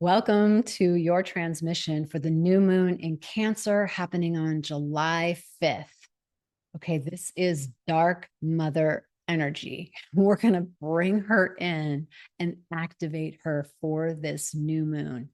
Welcome to your transmission for the new moon in Cancer happening on July 5th. Okay, this is dark mother energy. We're going to bring her in and activate her for this new moon.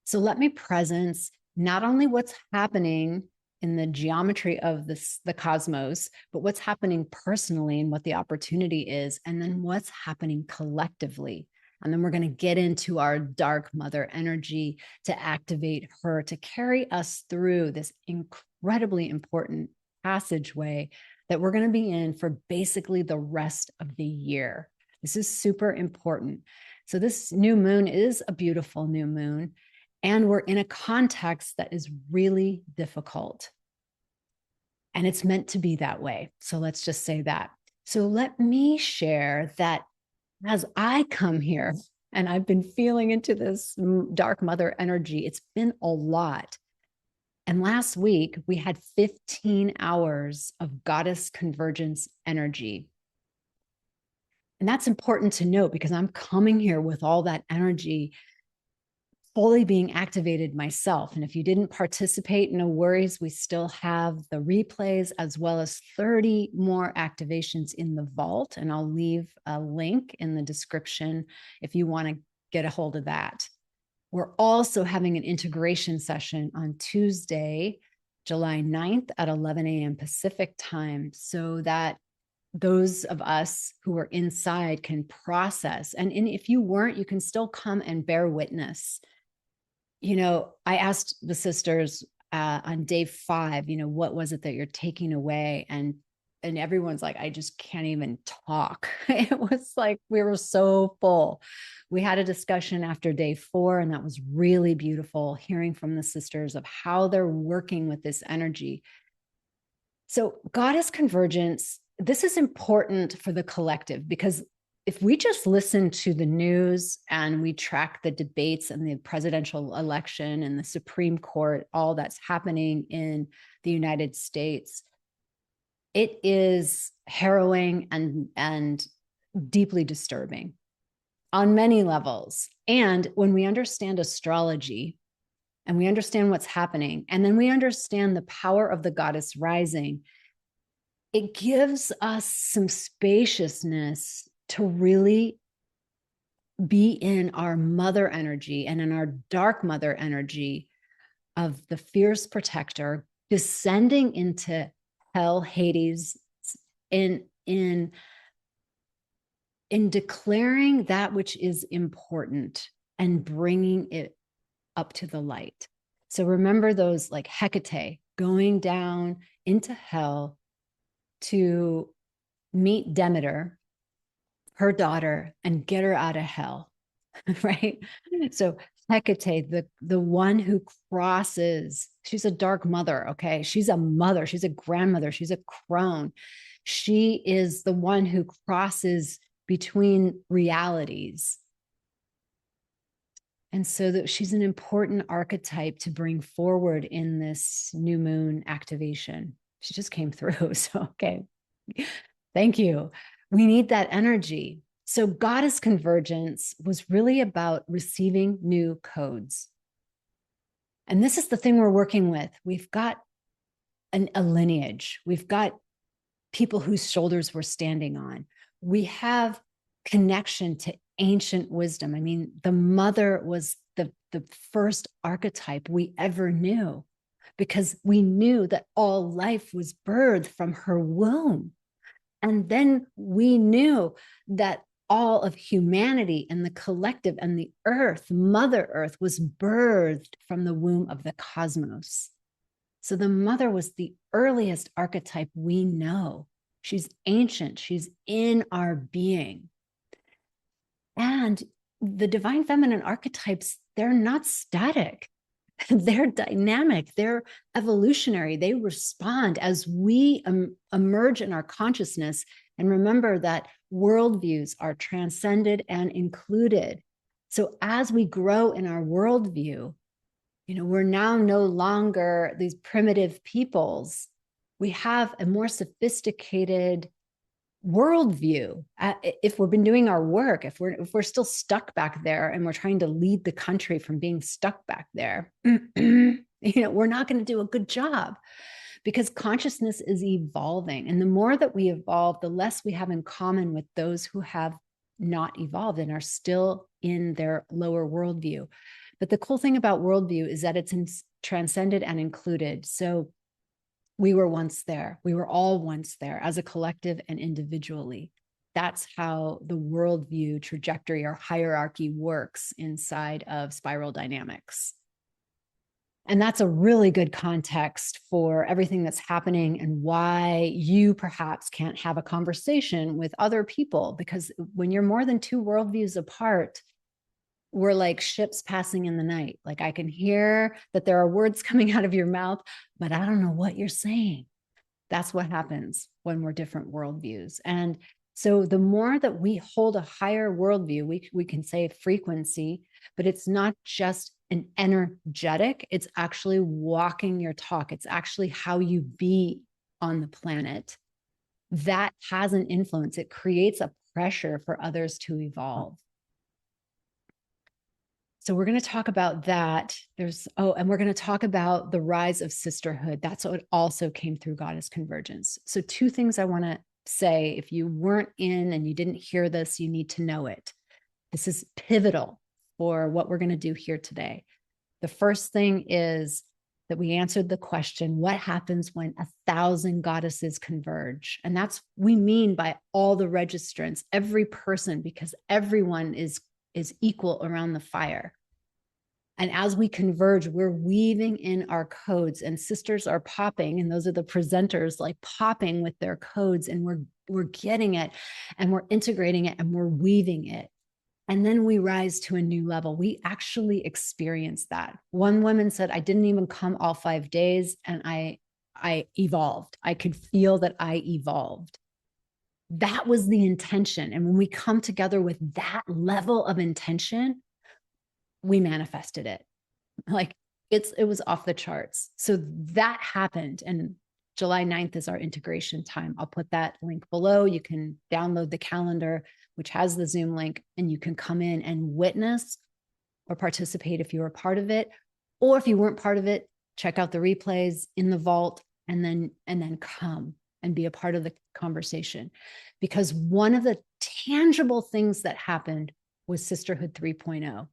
So let me presence not only what's happening in the geometry of the cosmos, but what's happening personally and what the opportunity is, and then what's happening collectively. And then we're going to get into our dark mother energy to activate her to carry us through this incredibly important passageway that we're going to be in for basically the rest of the year. This is super important. So this new moon is a beautiful new moon, and we're in a context that is really difficult. And it's meant to be that way. So let's just say that. So let me share that as I come here and I've been feeling into this dark mother energy, it's been a lot. And last week we had 15 hours of goddess convergence energy. And that's important to note because I'm coming here with all that energy fully being activated myself. And if you didn't participate, no worries. We still have the replays as well as 30 more activations in the vault. And I'll leave a link in the description if you want to get a hold of that. We're also having an integration session on Tuesday, July 9th at 11 a.m. Pacific time, so that those of us who are inside can process. And if you weren't, you can still come and bear witness. You know, I asked the sisters on day 5, what was it that you're taking away? And everyone's like, I just can't even talk. It was like, we were so full. We had a discussion after day 4, and that was really beautiful, hearing from the sisters of how they're working with this energy. So goddess convergence, this is important for the collective, because if we just listen to the news and we track the debates and the presidential election and the Supreme Court, all that's happening in the United States, it is harrowing and deeply disturbing on many levels. And when we understand astrology and we understand what's happening, and then we understand the power of the goddess rising, it gives us some spaciousness to really be in our mother energy and in our dark mother energy of the fierce protector descending into hell, Hades, in declaring that which is important and bringing it up to the light. So remember those like Hecate going down into hell to meet Demeter, her daughter, and get her out of hell, right? So Hecate, the one who crosses, she's a dark mother, okay? She's a mother, she's a grandmother, she's a crone. She is the one who crosses between realities. And so that she's an important archetype to bring forward in this new moon activation. She just came through, so okay. Thank you. We need that energy. So goddess convergence was really about receiving new codes. And this is the thing we're working with. We've got a lineage. We've got people whose shoulders we're standing on. We have connection to ancient wisdom. I mean, the mother was the first archetype we ever knew, because we knew that all life was birthed from her womb. And then we knew that all of humanity and the collective and the earth, Mother Earth, was birthed from the womb of the cosmos. So the mother was the earliest archetype we know. She's ancient. She's in our being. And the divine feminine archetypes, they're not static. They're dynamic, they're evolutionary, they respond as we emerge in our consciousness. And remember that worldviews are transcended and included. So as we grow in our worldview, we're now no longer these primitive peoples. We have a more sophisticated worldview. If we've been doing our work, if we're still stuck back there and we're trying to lead the country from being stuck back there, we're not going to do a good job, because consciousness is evolving. And the more that we evolve, the less we have in common with those who have not evolved and are still in their lower worldview. But the cool thing about worldview is that it's transcended and included. So we were once there. We were all once there as a collective and individually. That's how the worldview trajectory or hierarchy works inside of spiral dynamics. And that's a really good context for everything that's happening and why you perhaps can't have a conversation with other people, because when you're more than two worldviews apart, we're like ships passing in the night. Like, I can hear that there are words coming out of your mouth, but I don't know what you're saying. That's what happens when we're different worldviews. And so the more that we hold a higher worldview, we can say frequency, but it's not just an energetic, it's actually walking your talk. It's actually how you be on the planet. That has an influence. It creates a pressure for others to evolve. So we're going to talk about that. And we're going to talk about the rise of sisterhood. That's what also came through Goddess Convergence. So two things I want to say. If you weren't in and you didn't hear this, you need to know it. This is pivotal for what we're going to do here today. The first thing is that we answered the question, what happens when 1,000 goddesses converge? And that's we mean by all the registrants, every person, because everyone is equal around the fire. And as we converge, we're weaving in our codes, and sisters are popping, and those are the presenters, like popping with their codes, and we're getting it, and we're integrating it, and we're weaving it. And then we rise to a new level. We actually experience that. One woman said, I didn't even come all 5 days, and I evolved. I could feel that I evolved. That was the intention. And when we come together with that level of intention, we manifested it. Like it was off the charts. So that happened. And July 9th is our integration time. I'll put that link below. You can download the calendar, which has the Zoom link, and you can come in and witness or participate if you were part of it. Or if you weren't part of it, check out the replays in the vault and then come and be a part of the conversation. Because one of the tangible things that happened was Sisterhood 3.0.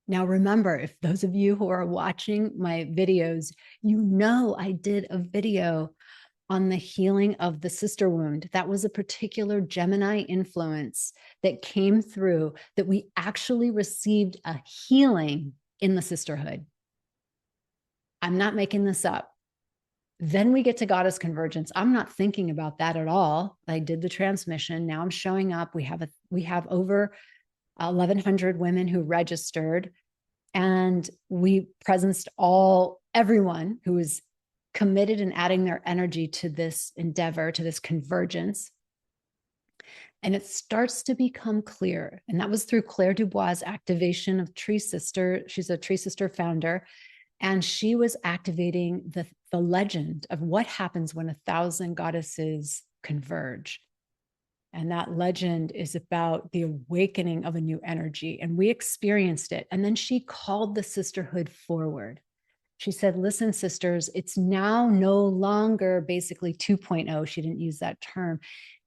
Now, remember, if those of you who are watching my videos, I did a video on the healing of the sister wound. That was a particular Gemini influence that came through, that we actually received a healing in the sisterhood. I'm not making this up. Then we get to Goddess Convergence. I'm not thinking about that at all. I did the transmission. Now I'm showing up. We have over 1,100 women who registered, and we presenced everyone who was committed and adding their energy to this endeavor, to this convergence. And it starts to become clear. And that was through Claire Dubois' activation of Tree Sister. She's a Tree Sister founder. And she was activating the legend of what happens when 1,000 goddesses converge. And that legend is about the awakening of a new energy. And we experienced it. And then she called the sisterhood forward. She said, listen, sisters, it's now no longer basically 2.0. She didn't use that term.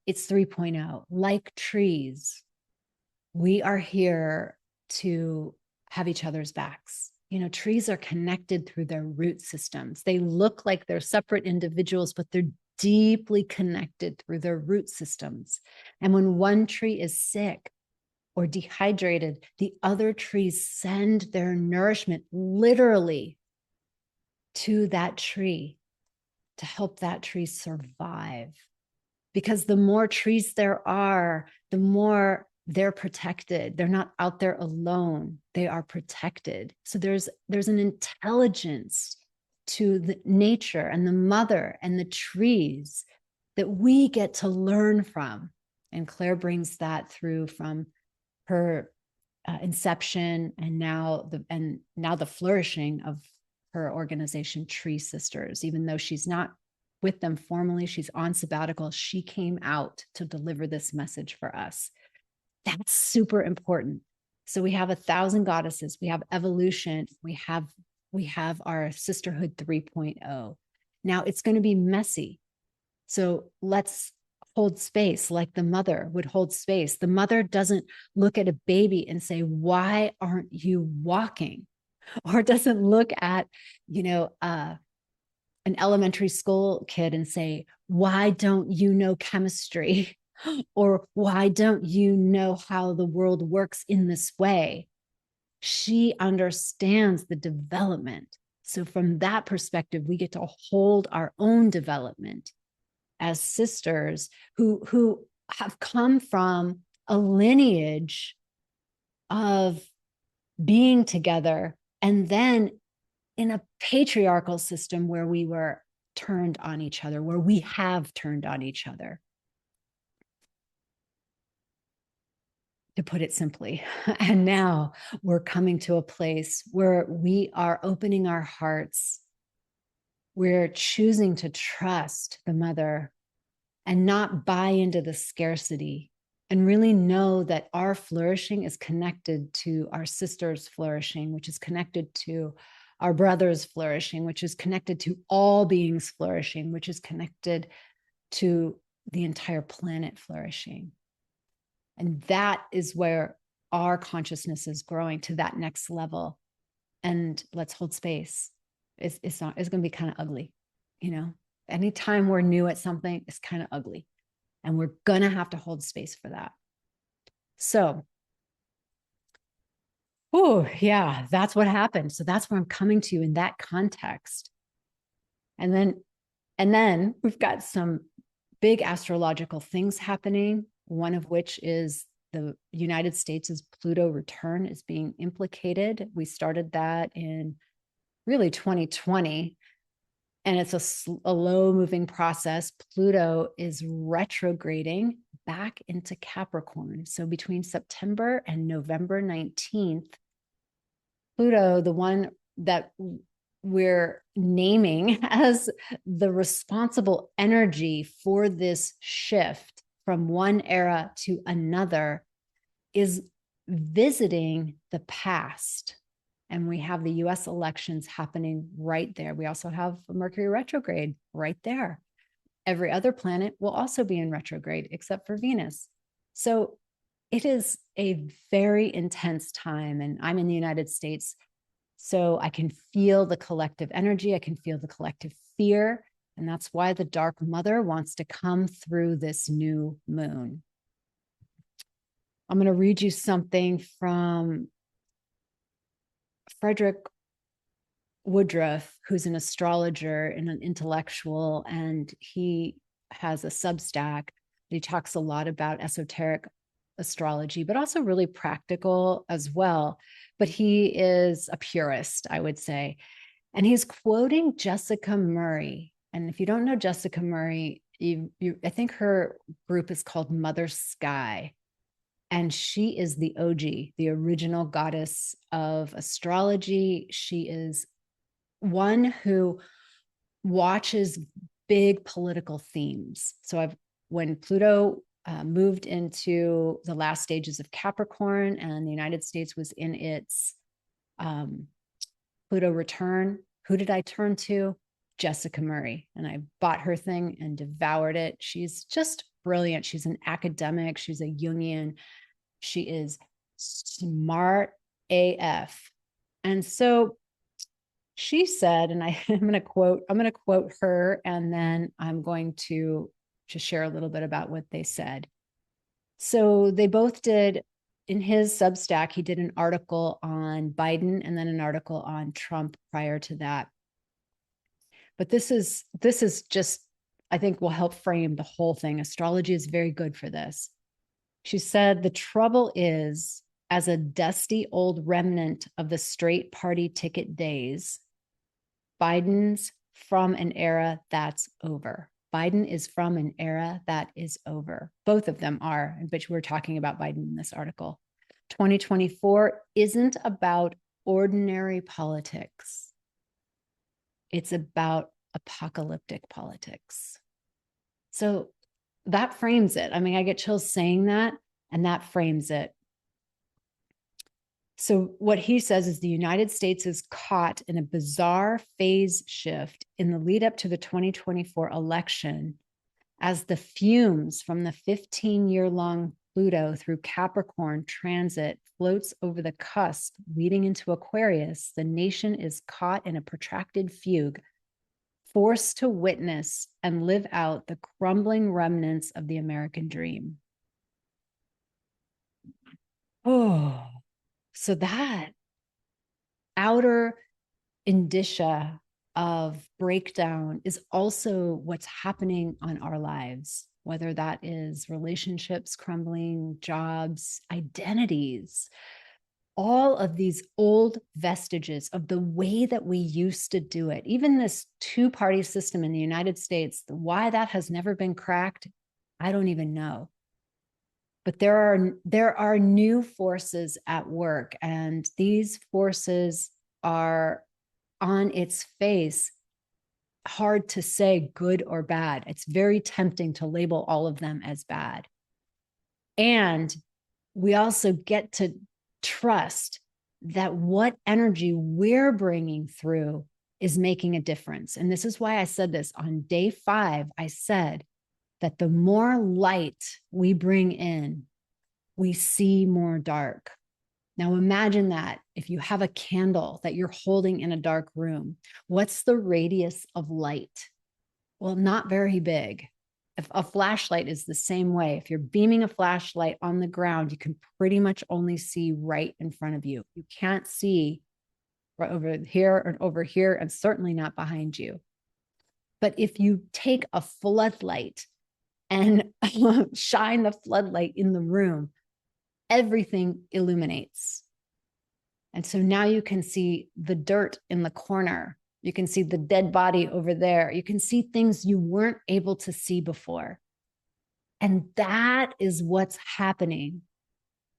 It's 3.0. Like trees, we are here to have each other's backs. Trees are connected through their root systems. They look like they're separate individuals, but they're deeply connected through their root systems. And when one tree is sick or dehydrated, the other trees send their nourishment literally to that tree to help that tree survive. Because the more trees there are, the more they're protected. They're not out there alone. They are protected. So there's an intelligence to the nature and the mother and the trees that we get to learn from. And Claire brings that through from her inception and now the flourishing of her organization, Tree Sisters, even though she's not with them formally. She's on sabbatical. She came out to deliver this message for us. That's super important. So we have 1,000 goddesses. We have evolution. We have our sisterhood 3.0. Now it's going to be messy. So let's hold space like the mother would hold space. The mother doesn't look at a baby and say, why aren't you walking? Or doesn't look at, an elementary school kid and say, why don't you know chemistry? Or why don't you know how the world works in this way? She understands the development. So from that perspective, we get to hold our own development as sisters who have come from a lineage of being together, and then in a patriarchal system where we were turned on each other, where we have turned on each other, to put it simply. And now we're coming to a place where we are opening our hearts. We're choosing to trust the mother and not buy into the scarcity, and really know that our flourishing is connected to our sister's flourishing, which is connected to our brother's flourishing, which is connected to all beings flourishing, which is connected to the entire planet flourishing. And that is where our consciousness is growing to that next level. And let's hold space. It's going to be kind of ugly, anytime we're new at something, it's kind of ugly. And we're going to have to hold space for that. So, that's what happened. So that's where I'm coming to in that context. And then we've got some big astrological things happening, one of which is the United States' Pluto return is being implicated. We started that in really 2020. And it's a low moving process. Pluto is retrograding back into Capricorn. So between September and November 19th, Pluto, the one that we're naming as the responsible energy for this shift from one era to another, is visiting the past. And we have the US elections happening right there. We also have Mercury retrograde right there. Every other planet will also be in retrograde except for Venus. So it is a very intense time. And I'm in the United States, so I can feel the collective energy. I can feel the collective fear. And that's why the Dark Mother wants to come through this new moon. I'm going to read you something from Frederick Woodruff, who's an astrologer and an intellectual, and he has a Substack. He talks a lot about esoteric astrology, but also really practical as well. But he is a purist, I would say. And he's quoting Jessica Murray. And if you don't know Jessica Murray, I think her group is called Mother Sky. And she is the OG, the original goddess of astrology. She is one who watches big political themes. So when Pluto moved into the last stages of Capricorn and the United States was in its Pluto return, who did I turn to? Jessica Murray. And I bought her thing and devoured it. She's just brilliant. She's an academic. She's a Jungian. She is smart AF. And so she said, and I'm going to quote her, and then I'm going to just share a little bit about what they said. So they both did, in his Substack, he did an article on Biden and then an article on Trump prior to that. But this is just, I think, will help frame the whole thing. Astrology is very good for this. She said, the trouble is, as a dusty old remnant of the straight party ticket days, Biden's from an era that's over. Biden is from an era that is over. Both of them are, but we're talking about Biden in this article. 2024 isn't about ordinary politics. It's about apocalyptic politics. So that frames it. I mean, I get chills saying that, and that frames it. So what he says is the United States is caught in a bizarre phase shift in the lead up to the 2024 election as the fumes from the 15-year-long Pluto through Capricorn transit floats over the cusp leading into Aquarius. The nation is caught in a protracted fugue, forced to witness and live out the crumbling remnants of the American dream. Oh, so that outer indicia of breakdown is also what's happening on our lives, whether that is relationships crumbling, jobs, identities, all of these old vestiges of the way that we used to do it. Even this two-party system in the United States, why that has never been cracked, I don't even know. But there are new forces at work, and these forces are on its face hard to say good or bad. It's very tempting to label all of them as bad. And we also get to trust that what energy we're bringing through is making a difference. And this is why I said this on day 5. I said that the more light we bring in, we see more dark. Now imagine that if you have a candle that you're holding in a dark room, what's the radius of light? Well, not very big. If a flashlight is the same way, if you're beaming a flashlight on the ground, you can pretty much only see right in front of you. You can't see right over here and over here, and certainly not behind you. But if you take a floodlight and shine the floodlight in the room, everything illuminates. And so now you can see the dirt in the corner. You can see the dead body over there. You can see things you weren't able to see before. And that is what's happening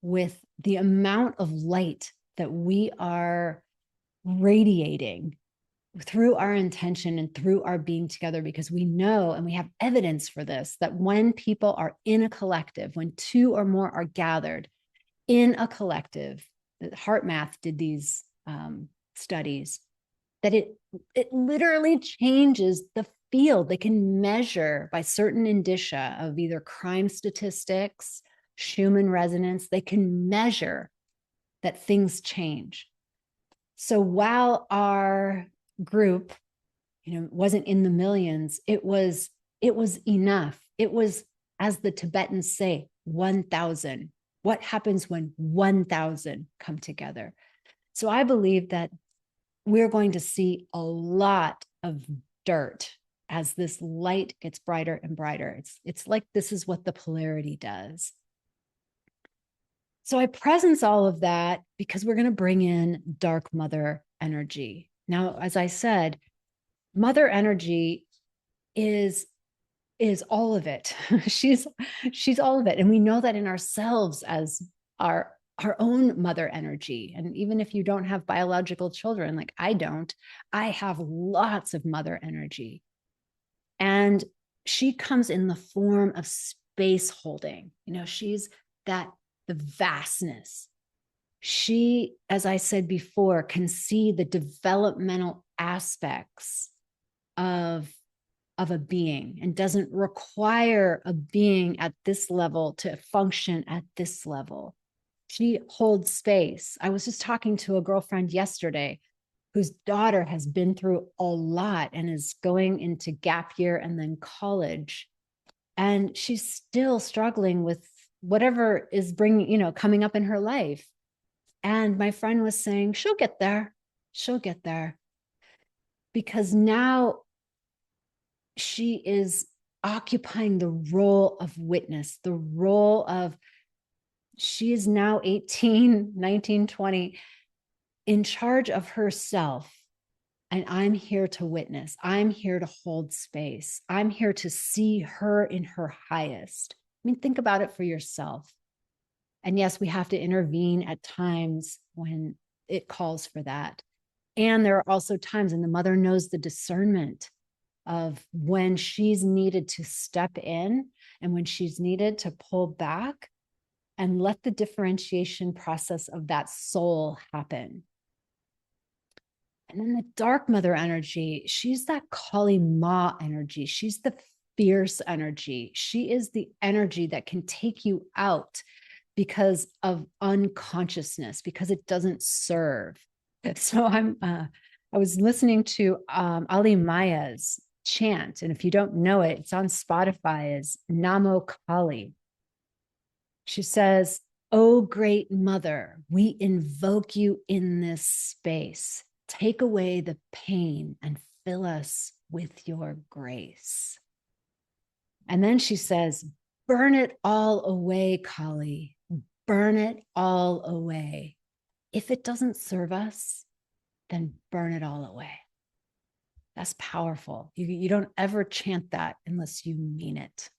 with the amount of light that we are radiating through our intention and through our being together, because we know, and we have evidence for this, that when people are in a collective, when 2 or more are gathered in a collective, Heart Math did these studies, that it literally changes the field. They can measure by certain indicia of either crime statistics, Schumann resonance. They can measure that things change. So while our group, wasn't in the millions, it was enough. It was, as the Tibetans say, 1,000. What happens when 1,000 come together? So I believe that we're going to see a lot of dirt as this light gets brighter and brighter. It's like this is what the polarity does. So I presence all of that because we're going to bring in dark mother energy. Now, as I said, mother energy is all of it. she's all of it. And we know that in ourselves as our own mother energy. And even if you don't have biological children, like I don't, I have lots of mother energy. And she comes in the form of space holding. She's the vastness. She, as I said before, can see the developmental aspects of a being and doesn't require a being at this level to function at this level. She holds space. I was just talking to a girlfriend yesterday whose daughter has been through a lot and is going into gap year and then college. And she's still struggling with whatever is coming up in her life. And my friend was saying, she'll get there. She'll get there. Because now she is occupying the role of witness, the role of, she is now 18, 19, 20, in charge of herself. And I'm here to witness. I'm here to hold space. I'm here to see her in her highest. I mean, think about it for yourself. And yes, we have to intervene at times when it calls for that. And there are also times, and the mother knows the discernment of when she's needed to step in and when she's needed to pull back and let the differentiation process of that soul happen. And then the dark mother energy, she's that Kali Ma energy. She's the fierce energy. She is the energy that can take you out because of unconsciousness, because it doesn't serve. So I was listening to Ali Maya's chant, and if you don't know it, it's on Spotify as Namo Kali. She says, "Oh, great mother, we invoke you in this space. Take away the pain and fill us with your grace." And then she says, "Burn it all away, Kali. Burn it all away. If it doesn't serve us, then burn it all away." That's powerful. You don't ever chant that unless you mean it,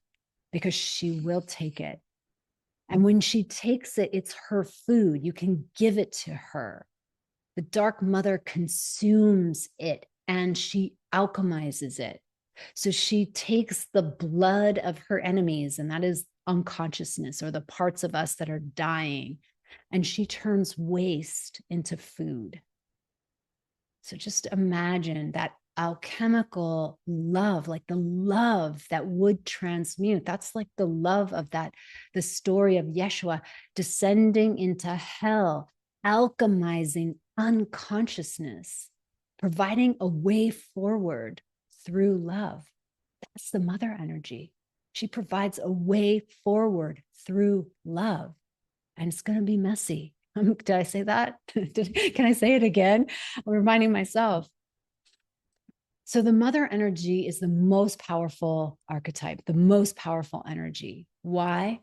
because she will take it. And when she takes it, it's her food. You can give it to her. The dark mother consumes it and she alchemizes it. So she takes the blood of her enemies, and that is unconsciousness or the parts of us that are dying, and she turns waste into food. So just imagine that alchemical love, like the love that would transmute. That's like the love of that, the story of Yeshua descending into hell, alchemizing unconsciousness, providing a way forward through love. That's the mother energy. She provides a way forward through love, and it's going to be messy. Did I say that? Can I say it again? I'm reminding myself. So the mother energy is the most powerful archetype, the most powerful energy. Why?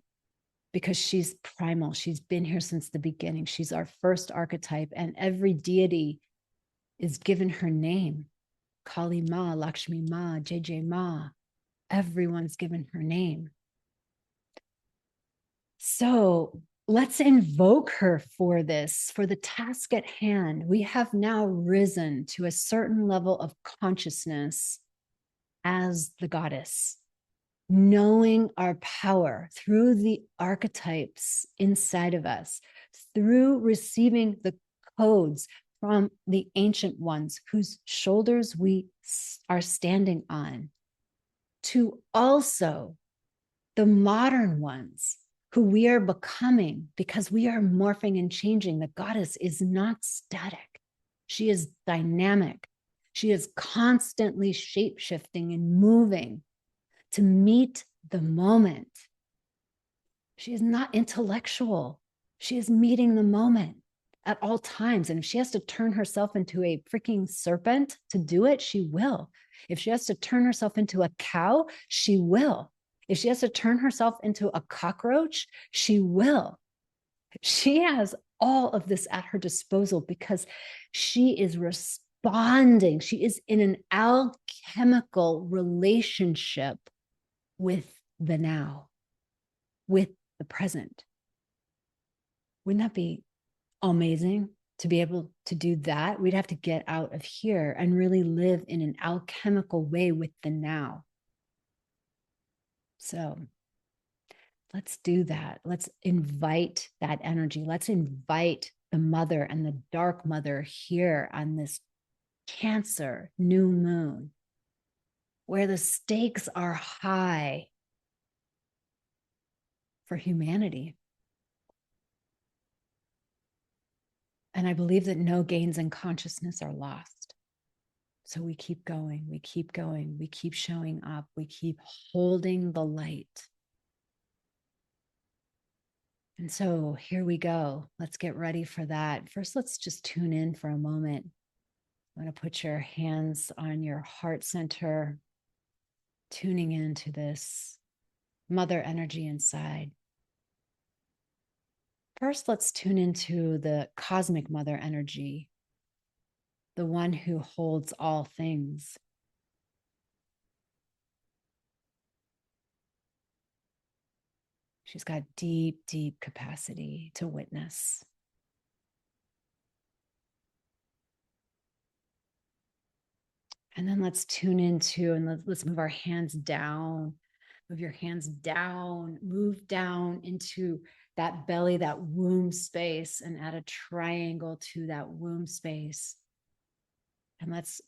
Because she's primal. She's been here since the beginning. She's our first archetype, and every deity is given her name. Kali Ma, Lakshmi Ma, JJ Ma. Everyone's given her name. So let's invoke her for this, for the task at hand. We have now risen to a certain level of consciousness as the goddess, knowing our power through the archetypes inside of us, through receiving the codes from the ancient ones whose shoulders we are standing on, to also the modern ones who we are becoming, because we are morphing and changing. The goddess is not static. She is dynamic. She is constantly shape-shifting and moving to meet the moment. She is not intellectual. She is meeting the moment at all times. And if she has to turn herself into a freaking serpent to do it, she will. If she has to turn herself into a cow, she will. If she has to turn herself into a cockroach, she will. She has all of this at her disposal because she is responding. She is in an alchemical relationship with the now, with the present. Wouldn't that be amazing to be able to do that? We'd have to get out of here and really live in an alchemical way with the now. So let's do that. Let's invite that energy. Let's invite the mother and the dark mother here on this Cancer new moon, where the stakes are high for humanity. And I believe that no gains in consciousness are lost. So we keep going, we keep going, we keep showing up, we keep holding the light. And so here we go. Let's get ready for that. First, let's just tune in for a moment. I'm going to put your hands on your heart center, tuning into this mother energy inside. First, let's tune into the cosmic mother energy, the one who holds all things. She's got deep, deep capacity to witness. And then let's tune into, and let's move our hands down. Move your hands down, move down into that belly, that womb space, and add a triangle to that womb space. And let's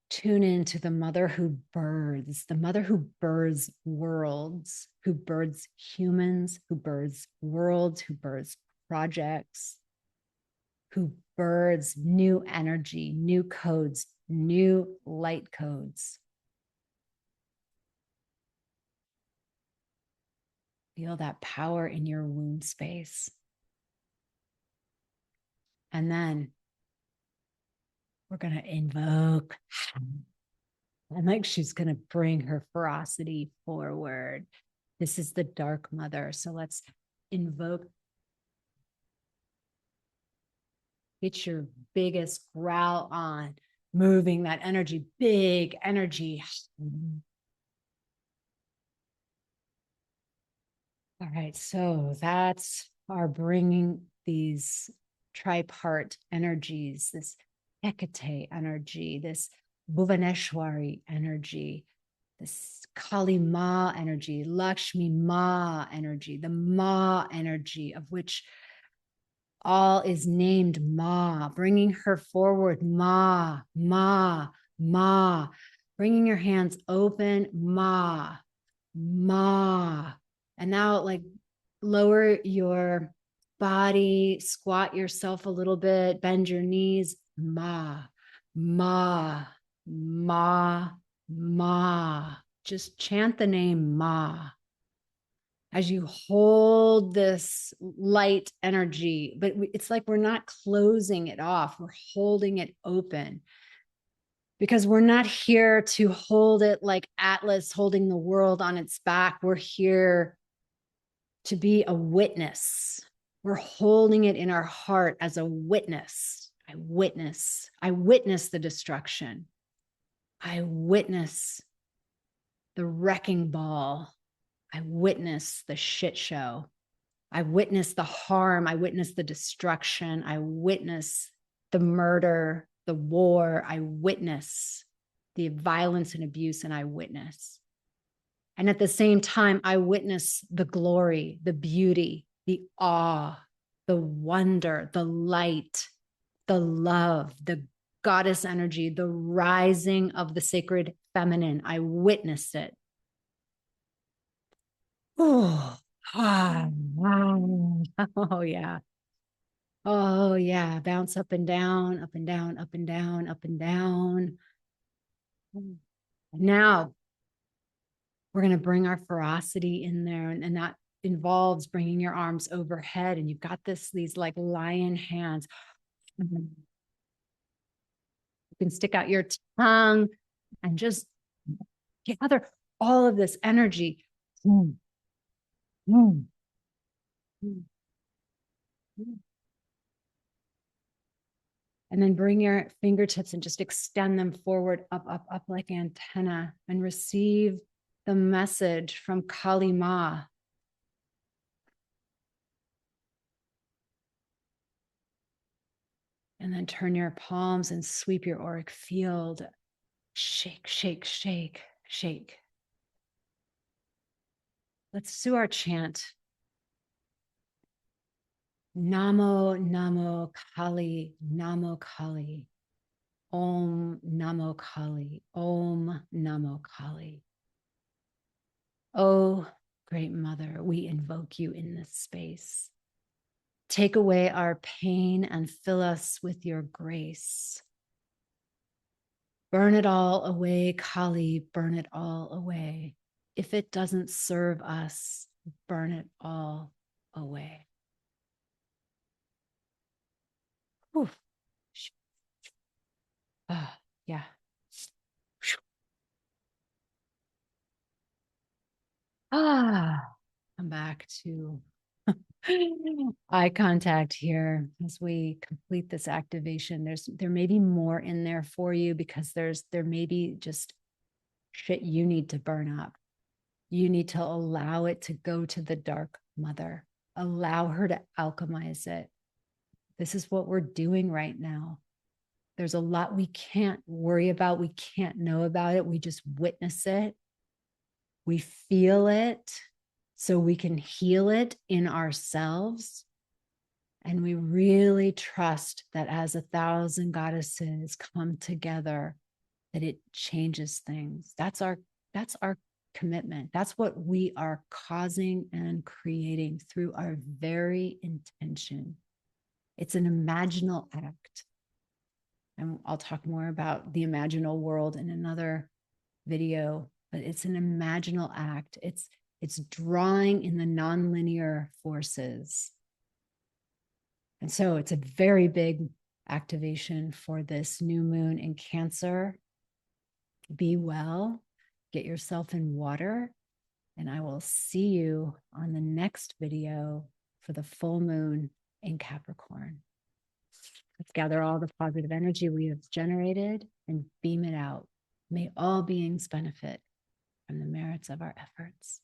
tune into the mother who births, the mother who births worlds, who births humans, who births worlds, who births projects, who births new energy, new codes, new light codes. Feel that power in your womb space. And then we're going to invoke. And like she's going to bring her ferocity forward. This is the dark mother. So let's invoke. Get your biggest growl on, moving that energy, big energy. All right, so that's our bringing these tripart energies, this Hecate energy, this Bhuvaneshwari energy, this Kali Ma energy, Lakshmi Ma energy, the Ma energy of which all is named Ma, bringing her forward, Ma, Ma, Ma, bringing your hands open, Ma, Ma. And now, like, lower your body, squat yourself a little bit, bend your knees, Ma, Ma, Ma, Ma. Just chant the name Ma as you hold this light energy, but it's like we're not closing it off, we're holding it open. Because we're not here to hold it like Atlas holding the world on its back. We're here to be a witness. We're holding it in our heart as a witness. I witness the destruction. I witness the wrecking ball. I witness the shit show. I witness the harm. I witness the destruction. I witness the murder, the war. I witness the violence and abuse, and I witness. And at the same time, I witness the glory, the beauty, the awe, the wonder, the light, the love, the goddess energy, the rising of the sacred feminine. I witnessed it. Oh, oh yeah. Oh yeah. Bounce up and down, up and down, up and down, up and down. Now we're going to bring our ferocity in there, and that involves bringing your arms overhead, and you've got these like lion hands. You can stick out your tongue and just gather all of this energy. And then bring your fingertips and just extend them forward, up, up, up like antenna, and receive the message from Kali Ma. And then turn your palms and sweep your auric field. Shake, shake, shake, shake. Let's do our chant. Namo, Namo Kali, Namo Kali. Om Namo Kali, Om Namo Kali. Oh, great mother, we invoke you in this space. Take away our pain and fill us with your grace. Burn it all away, Kali, burn it all away. If it doesn't serve us, burn it all away. Whew. Yeah. Come back to eye contact here as we complete this activation. There may be more in there for you, because there may be just shit you need to burn up. You need to allow it to go to the dark mother. Allow her to alchemize it. This is what we're doing right now. There's a lot we can't worry about. We can't know about it. We just witness it. We feel it so we can heal it in ourselves. And we really trust that as 1,000 goddesses come together, that it changes things. That's our commitment. That's what we are causing and creating through our very intention. It's an imaginal act. And I'll talk more about the imaginal world in another video, but it's an imaginal act. It's drawing in the nonlinear forces. And so it's a very big activation for this new moon in Cancer. Be well, get yourself in water, and I will see you on the next video for the full moon in Capricorn. Let's gather all the positive energy we have generated and beam it out. May all beings benefit from the merits of our efforts.